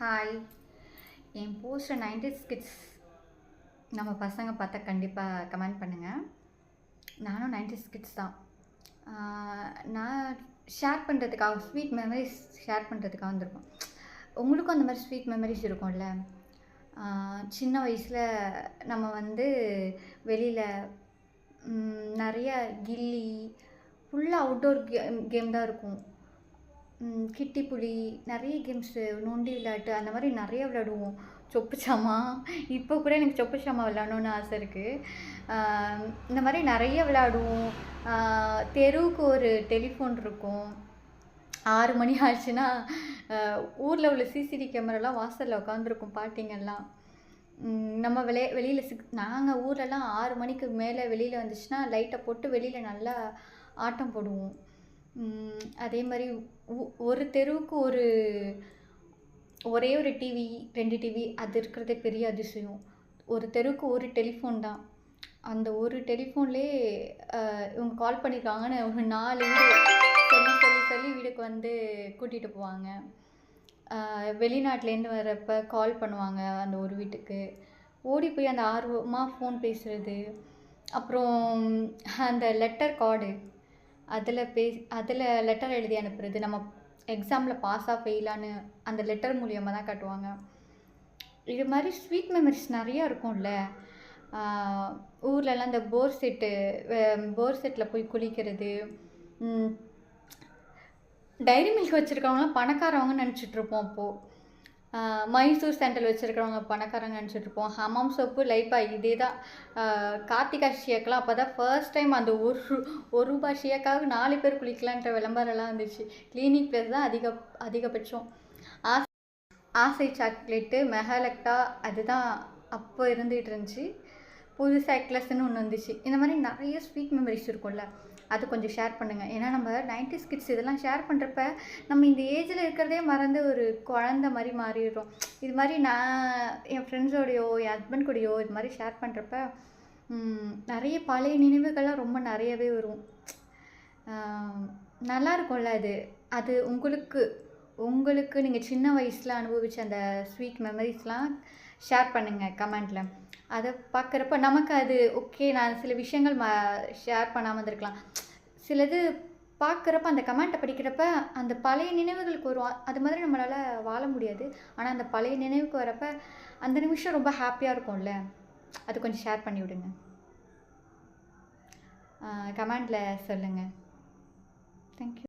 Hi. என் poster 90s kids நம்ம பசங்க பார்த்தா கண்டிப்பாக கமெண்ட் பண்ணுங்கள். நானும் 90s கிட்ஸ் தான். நான் ஷேர் பண்ணுறதுக்காக ஸ்வீட் மெமரிஸ் ஷேர் பண்ணுறதுக்காக வந்திருக்கோம். உங்களுக்கும் அந்த மாதிரி ஸ்வீட் மெமரிஸ் இருக்கும்ல. சின்ன வயசில் நம்ம வெளியில் நிறைய கில்லி ஃபுல்லாக அவுட்டோர் கேம் தான் இருக்கும். கிட்டி புலி நிறைய கேம்ஸு, நொண்டி விளையாட்டு அந்த மாதிரி நிறைய விளையாடுவோம். சொப்பு சாமா, இப்போ கூட எனக்கு சொப்பு சாமா விளையாடணுன்னு ஆசை இருக்குது. இந்த மாதிரி நிறைய விளையாடுவோம். தெருவுக்கு ஒரு டெலிஃபோன் இருக்கும். 6 மணி ஆச்சுன்னா ஊரில் உள்ள சிசிடிவி கேமராலாம் வாசலில் உட்காந்துருக்கும் பாட்டிங்கெல்லாம். நம்ம வெளியில் நாங்கள் ஊர்லலாம் 6 மணிக்கு மேலே வெளியில் வந்துச்சுன்னா லைட்டை போட்டு வெளியில் நல்லா ஆட்டம் போடுவோம். அதே மாதிரி ஒரு தெருவுக்கு ஒரே ஒரு டிவி 2 டிவி அது இருக்கிறதே பெரிய அதிசயம். ஒரு தெருவுக்கு ஒரு டெலிஃபோன் தான். அந்த ஒரு டெலிஃபோன்லேயே இவங்க கால் பண்ணியிருக்காங்கன்னு ஒரு 4 வீடு சொல்லி வீடுக்கு கூட்டிகிட்டு போவாங்க. வெளிநாட்டிலேருந்து வரப்போ கால் பண்ணுவாங்க அந்த ஒரு வீட்டுக்கு. ஓடி போய் அந்த ஆர்வமாக ஃபோன் பேசுகிறது. அப்புறம் அந்த லெட்டர் கார்டு அதில் லெட்டர் எழுதி அனுப்புறது. நம்ம எக்ஸாமில் பாஸாக ஃபெயிலான்னு அந்த லெட்டர் மூலியமாக தான் காட்டுவாங்க. இது மாதிரி ஸ்வீட் மெமரிஸ் நிறையா இருக்கும்ல. ஊர்லலாம் இந்த போர் செட்டில் போய் குளிக்கிறது. டைரி மில்க் வச்சுருக்கவங்களாம் பணக்காரவங்கன்னு நினச்சிட்ருப்போம். அப்போது மைசூர் சாண்டல் வச்சுருக்கிறவங்க பணக்காரங்க நினச்சிட்ருப்போம். ஹமாம் சோப்பு, லைப்பாய் இதே தான். கார்த்திகா ஷியாக்கெலாம் அப்போ தான் ஃபர்ஸ்ட் டைம் அந்த ஒரு ரூபா ஷியாக்காக 4 பேர் குளிக்கலான்ற விளம்பரம்லாம் வந்துச்சு. கிளினிக் ப்ளஸ் தான் அதிகபட்சம். ஆசை சாக்லேட்டு, மெஹலக்டா அதுதான் அப்போ இருந்துகிட்டு இருந்துச்சு. புது சைக்ளஸ்ன்னு ஒன்று வந்துச்சு. இந்த மாதிரி நிறைய ஸ்வீட் மெமரிஸ் இருக்கும்ல, அது கொஞ்சம் ஷேர் பண்ணுங்கள். ஏன்னா நம்ம 90s கிட்ஸ் இதெல்லாம் ஷேர் பண்ணுறப்ப நம்ம இந்த ஏஜில் இருக்கிறதே மறந்து ஒரு குழந்த மாதிரி மாறிடுறோம். இது மாதிரி நான் என் ஃப்ரெண்ட்ஸோடையோ என் ஹஸ்பண்ட் கூடயோ இது மாதிரி ஷேர் பண்ணுறப்ப நிறைய பழைய நினைவுகள்லாம் ரொம்ப நிறையவே வரும். நல்லா இருக்கும்ல அது உங்களுக்கு நீங்கள் சின்ன வயசில் அனுபவித்த அந்த ஸ்வீட் மெமரிஸ்லாம் ஷேர் பண்ணுங்கள் கமெண்டில். அதை பார்க்குறப்ப நமக்கு அது ஓகே, நான் சில விஷயங்கள் ஷேர் பண்ணாமல் இருந்திருக்கலாம். சிலது பார்க்குறப்ப அந்த கமெண்ட்டை படிக்கிறப்ப அந்த பழைய நினைவுகளுக்கு வரும். அது மாதிரி நம்மளால் வாழ முடியாது. ஆனால் அந்த பழைய நினைவுக்கு வரப்போ அந்த நிமிஷம் ரொம்ப ஹாப்பியாக இருக்கும்ல. அது கொஞ்சம் ஷேர் பண்ணி விடுங்க. கமெண்டில் சொல்லுங்கள். தேங்க்யூ.